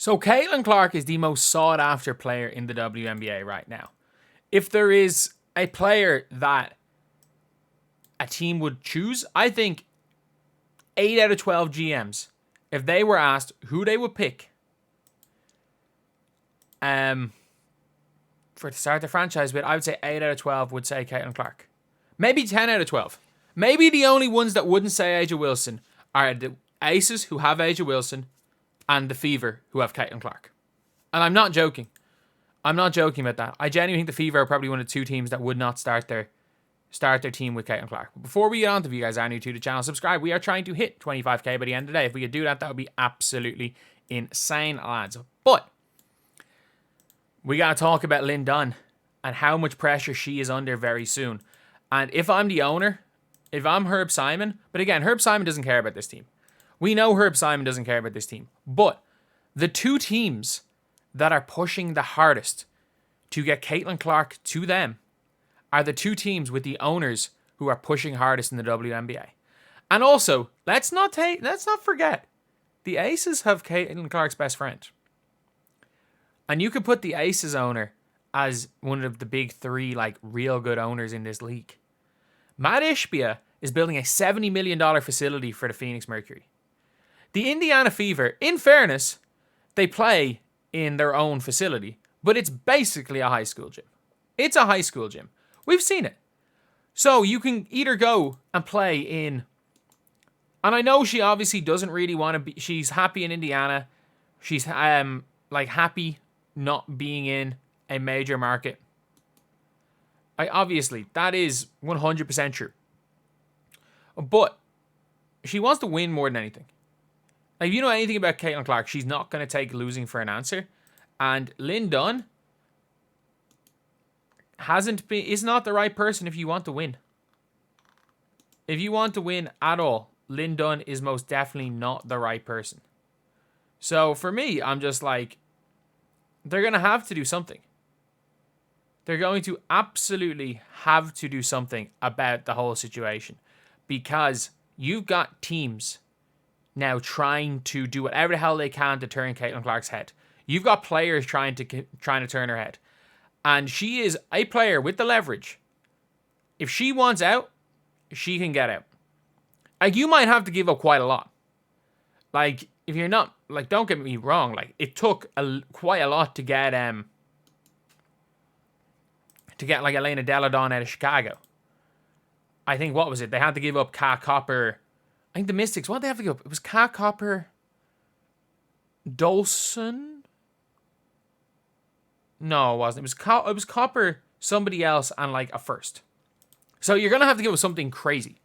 So Caitlin Clark is the most sought after player in the WNBA right now. If there is a player that a team would choose, I think 8 out of 12 GMs, if they were asked who they would pick for to start the franchise with, I would say 8 out of 12 would say Caitlin Clark. Maybe 10 out of 12. Maybe the only ones that wouldn't say A'ja Wilson are the Aces, who have A'ja Wilson, and the Fever, who have Caitlin Clark. And I'm not joking. I'm not joking about that. I genuinely think the Fever are probably one of the two teams that would not start their team with Caitlin Clark. But before we get on to, if you guys are new to the channel, subscribe. We are trying to hit 25k by the end of the day. If we could do that, that would be absolutely insane, lads. But we got to talk about Lynn Dunn and how much pressure she is under very soon. And if I'm the owner, if I'm Herb Simon, but again, Herb Simon doesn't care about this team. We know Herb Simon doesn't care about this team. But the two teams that are pushing the hardest to get Caitlin Clark to them are the two teams with the owners who are pushing hardest in the WNBA. And also, let's not forget, the Aces have Caitlin Clark's best friend. And you could put the Aces owner as one of the big three, like, real good owners in this league. Matt Ishbia is building a $70 million facility for the Phoenix Mercury. The Indiana Fever, in fairness, they play in their own facility, but it's basically a high school gym. It's a high school gym. We've seen it. So you can either go and play in, and I know she obviously doesn't really want to be, she's happy in Indiana. She's happy not being in a major market. Obviously, that is 100% true. But she wants to win more than anything. Like, if you know anything about Caitlin Clark, she's not going to take losing for an answer. And Lynn Dunn is not the right person if you want to win. If you want to win at all, Lynn Dunn is most definitely not the right person. So for me, I'm just like, they're going to have to do something. They're going to absolutely have to do something about the whole situation. Because you've got teams now trying to do whatever the hell they can to turn Caitlin Clark's head. You've got players trying to turn her head. And she is a player with the leverage. If she wants out, she can get out. Like, you might have to give up quite a lot. Like, if you're not, like, don't get me wrong, like, it took quite a lot to get like Elena Deladon out of Chicago. I think, what was it? They had to give up Kat Copper. I think the Mystics, what did they have to give up? It was Kat Copper, Dolson? No, it wasn't. It was Copper, somebody else, and like a first. So you're going to have to give us something crazy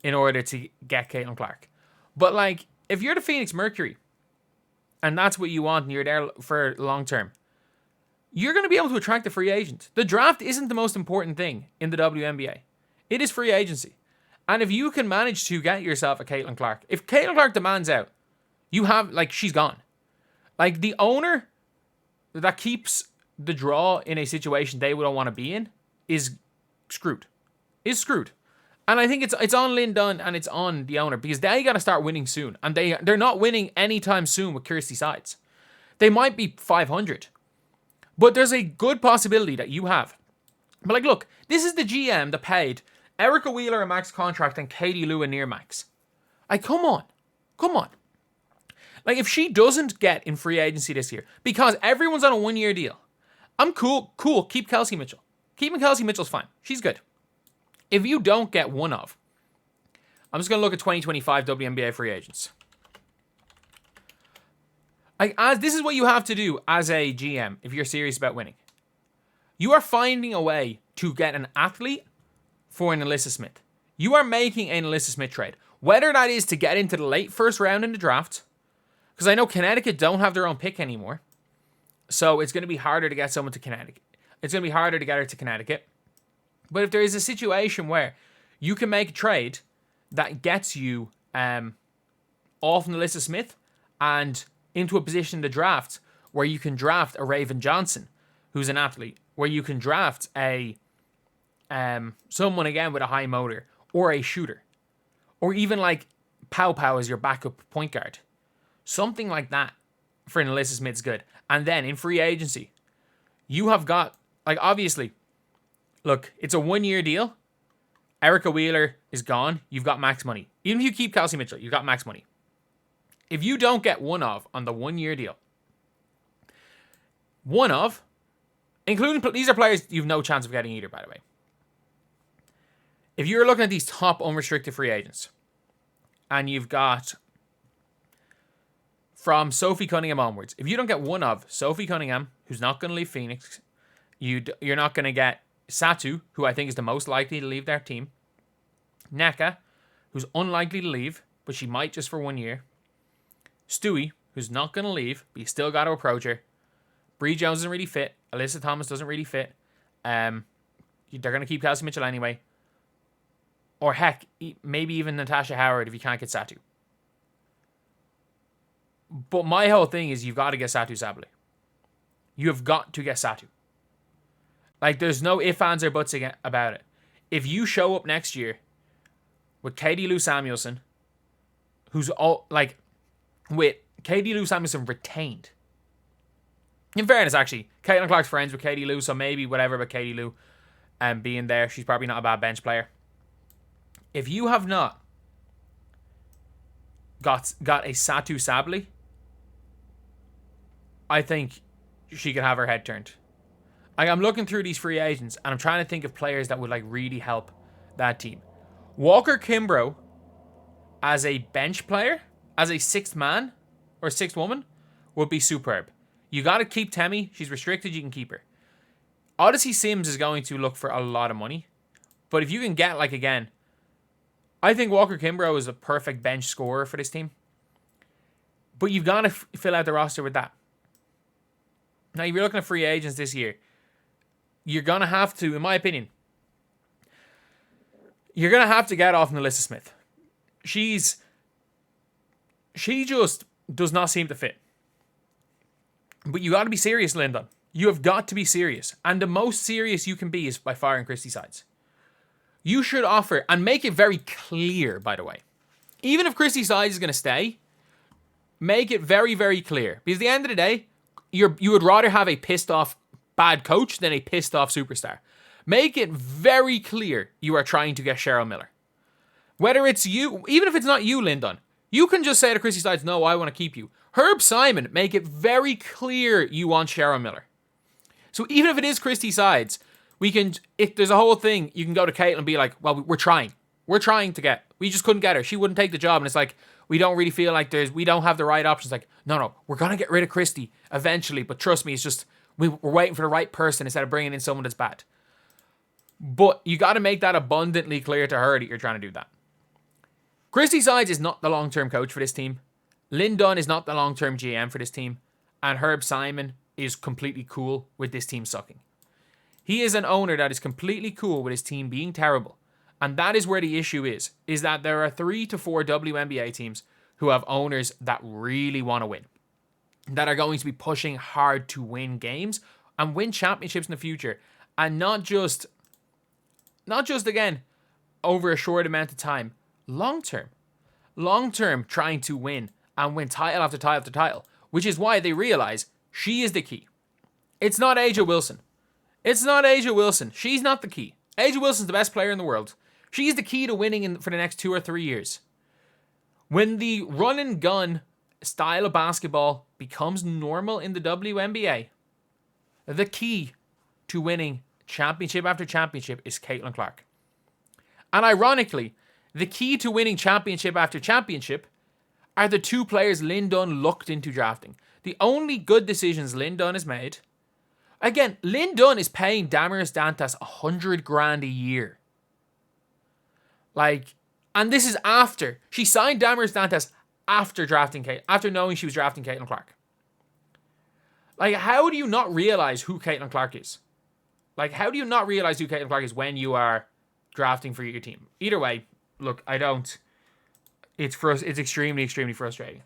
in order to get Caitlin Clark. But like, if you're the Phoenix Mercury, and that's what you want, and you're there for long term, you're going to be able to attract a free agent. The draft isn't the most important thing in the WNBA. It is free agency. And if you can manage to get yourself a Caitlin Clark, if Caitlin Clark demands out, you have, like, she's gone. Like, the owner that keeps the draw in a situation they don't want to be in is screwed. And I think it's on Lynn Dunn and it's on the owner, because they got to start winning soon. And they're not winning anytime soon with Kirsty Sides. They might be 500. But there's a good possibility that you have. But like, look, this is the GM that paid Erica Wheeler a max contract and Katie Lou a near max. Like, come on. Like, if she doesn't get in free agency this year, because everyone's on a 1-year deal, I'm cool, keep Kelsey Mitchell. Keeping Kelsey Mitchell's fine. She's good. If you don't get one of, I'm just going to look at 2025 WNBA free agents. Like, this is what you have to do as a GM if you're serious about winning. You are finding a way to get an athlete for an Alyssa Smith. You are making an Alyssa Smith trade. Whether that is to get into the late first round in the draft, because I know Connecticut don't have their own pick anymore. So it's going to be harder to get someone to Connecticut. It's going to be harder to get her to Connecticut. But if there is a situation where you can make a trade that gets you off an Alyssa Smith and into a position in the draft where you can draft a Raven Johnson, who's an athlete, where you can draft a someone again with a high motor, or a shooter, or even like Pow Pow as your backup point guard, something like that for Alyssa Smith's good. And then in free agency, you have got, like, obviously, look, it's a 1-year deal. Erica Wheeler is gone. You've got max money. Even if you keep Kelsey Mitchell, you've got max money. If you don't get one of on the 1-year deal, one of, including, these are players you've no chance of getting either, by the way. If you're looking at these top unrestricted free agents, and you've got from Sophie Cunningham onwards, if you don't get one of Sophie Cunningham, who's not going to leave Phoenix, you're not going to get Satou, who I think is the most likely to leave their team, Neka, who's unlikely to leave, but she might just for 1 year, Stewie, who's not going to leave, but you still got to approach her, Bree Jones doesn't really fit, Alyssa Thomas doesn't really fit, they're going to keep Kelsey Mitchell anyway, or heck, maybe even Natasha Howard if you can't get Satou. But my whole thing is you've got to get Satou Sabally. You have got to get Satou. Like, there's no ifs, ands, or buts about it. If you show up next year with Katie Lou Samuelson, who's all, like, with Katie Lou Samuelson retained. In fairness, actually, Caitlin Clark's friends with Katie Lou, so maybe whatever about Katie Lou being there, she's probably not a bad bench player. If you have not got a Satou Sabally, I think she could have her head turned. Like, I'm looking through these free agents and I'm trying to think of players that would, like, really help that team. Walker Kimbrough as a bench player, as a sixth man or sixth woman, would be superb. You got to keep Temi. She's restricted. You can keep her. Odyssey Sims is going to look for a lot of money. But if you can get, like, again, I think Walker Kimbrough is a perfect bench scorer for this team. But you've got to fill out the roster with that. Now, if you're looking at free agents this year, you're going to have to, in my opinion, you're going to have to get off Alyssa Smith. She just does not seem to fit. But you got to be serious, Lyndon. You have got to be serious. And the most serious you can be is by firing Christy Sides. You should offer, and make it very clear, by the way. Even if Christy Sides is going to stay, make it very, very clear. Because at the end of the day, you would rather have a pissed off bad coach than a pissed off superstar. Make it very clear you are trying to get Cheryl Miller. Whether it's you, even if it's not you, Lyndon, you can just say to Christy Sides, no, I want to keep you. Herb Simon, make it very clear you want Cheryl Miller. So even if it is Christy Sides, we can, if there's a whole thing, you can go to Caitlin and be like, well, we're trying. We're trying to get, we just couldn't get her. She wouldn't take the job. And it's like, we don't really feel like we don't have the right options. Like, no, we're going to get rid of Christy eventually. But trust me, it's just, we're waiting for the right person instead of bringing in someone that's bad. But you got to make that abundantly clear to her that you're trying to do that. Christy Sides is not the long-term coach for this team. Lynn Dunn is not the long-term GM for this team. And Herb Simon is completely cool with this team sucking. He is an owner that is completely cool with his team being terrible. And that is where the issue is that there are 3 to 4 WNBA teams who have owners that really want to win. That are going to be pushing hard to win games and win championships in the future. And not just again, over a short amount of time. Long term trying to win and win title after title after title. Which is why they realize she is the key. It's not A'ja Wilson. She's not the key. A'ja Wilson's the best player in the world. She's the key to winning for the next 2 or 3 years. When the run and gun style of basketball becomes normal in the WNBA, the key to winning championship after championship is Caitlin Clark. And ironically, the key to winning championship after championship are the 2 players Lynn Dunn looked into drafting. The only good decisions Lynn Dunn has made. Again, Lynn Dunn is paying Damaris Dantas $100,000 a year. Like, and this is after she signed Damaris Dantas after knowing she was drafting Caitlin Clark. Like, how do you not realize who Caitlin Clark is? Like, how do you not realize who Caitlin Clark is when you are drafting for your team? Either way, look, I don't. It's extremely, extremely frustrating.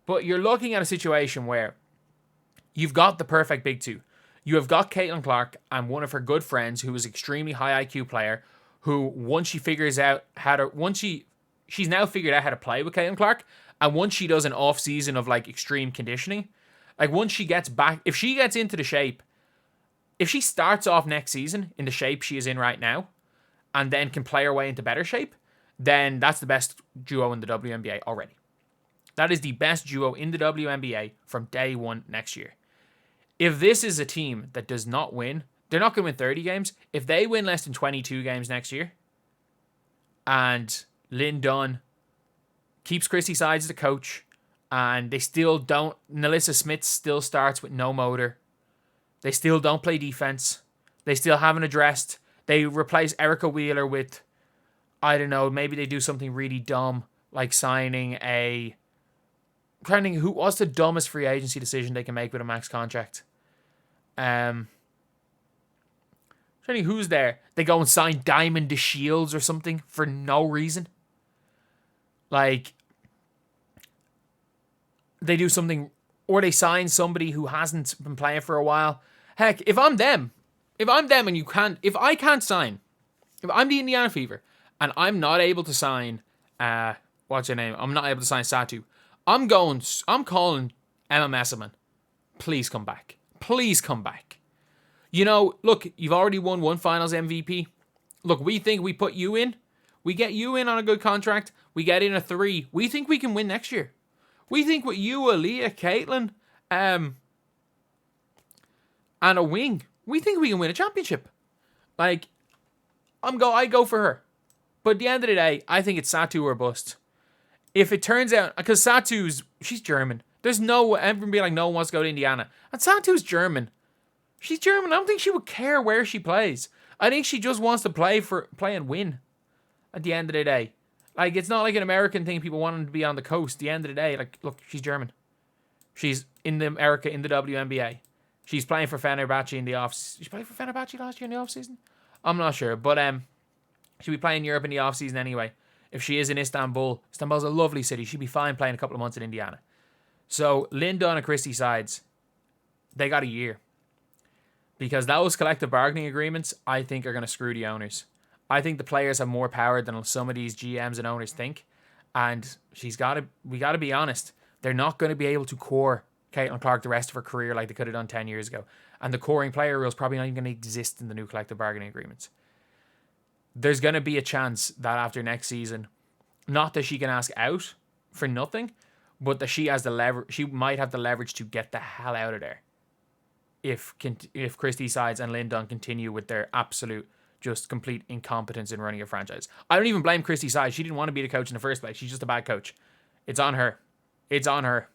But you're looking at a situation where you've got the perfect big 2. You have got Caitlin Clark and one of her good friends who is an extremely high IQ player who once she figures out she's now figured out how to play with Caitlin Clark, and once she does an off season of like extreme conditioning Like, once she gets back, if she gets into the shape, if she starts off next season in the shape she is in right now, and then can play her way into better shape, then that's the best duo in the WNBA already. That is the best duo in the WNBA from day one next year. If this is a team that does not win, they're not going to win 30 games. If they win less than 22 games next year, and Lynn Dunn keeps Chrissy Sides the coach, and they still don't, Nalissa Smith still starts with no motor. They still don't play defense. They still haven't addressed. They replace Erica Wheeler with, I don't know, maybe they do something really dumb, like signing a... I'm trying to think, what's the dumbest free agency decision they can make with a max contract? I'm trying to think who's there. They go and sign Diamond DeShields or something for no reason. Like, they do something, or they sign somebody who hasn't been playing for a while. Heck, if I'm them and you can't, if I can't sign, if I'm the Indiana Fever and I'm not able to sign, what's her name? I'm not able to sign Satou. I'm calling Emma Messiman. Please come back. Please come back. You know, look, you've already won one finals MVP. Look, we think we put you in. We get you in on a good contract. We get in a 3. We think we can win next year. We think with you, Aaliyah, Caitlin, and a wing, we think we can win a championship. Like, I go for her. But at the end of the day, I think it's Satou or bust. If it turns out, because she's German. Everyone be like, no one wants to go to Indiana. And Satou's German. She's German. I don't think she would care where she plays. I think she just wants to play and win. At the end of the day. Like, it's not like an American thing, people wanting to be on the coast. At the end of the day, like, look, she's German. She's in America, in the WNBA. She's playing for Fenerbahce in the off-season. She played for Fenerbahce last year in the off-season? I'm not sure. But she'll be playing in Europe in the off-season anyway. If she is in Istanbul's a lovely city. She'd be fine playing a couple of months in Indiana. So, Lynn Dunn and Christy Sides, they got a year. Because those collective bargaining agreements, I think, are going to screw the owners. I think the players have more power than some of these GMs and owners think. And we got to be honest. They're not going to be able to core Caitlin Clark the rest of her career like they could have done 10 years ago. And the coring player rule is probably not even going to exist in the new collective bargaining agreements. There's going to be a chance that after next season, not that she can ask out for nothing, but that she has the leverage. She might have the leverage to get the hell out of there. If Christy Sides and Lynn Dunn continue with their absolute, just complete incompetence in running a franchise. I don't even blame Christy Sides. She didn't want to be the coach in the first place. She's just a bad coach. It's on her. It's on her.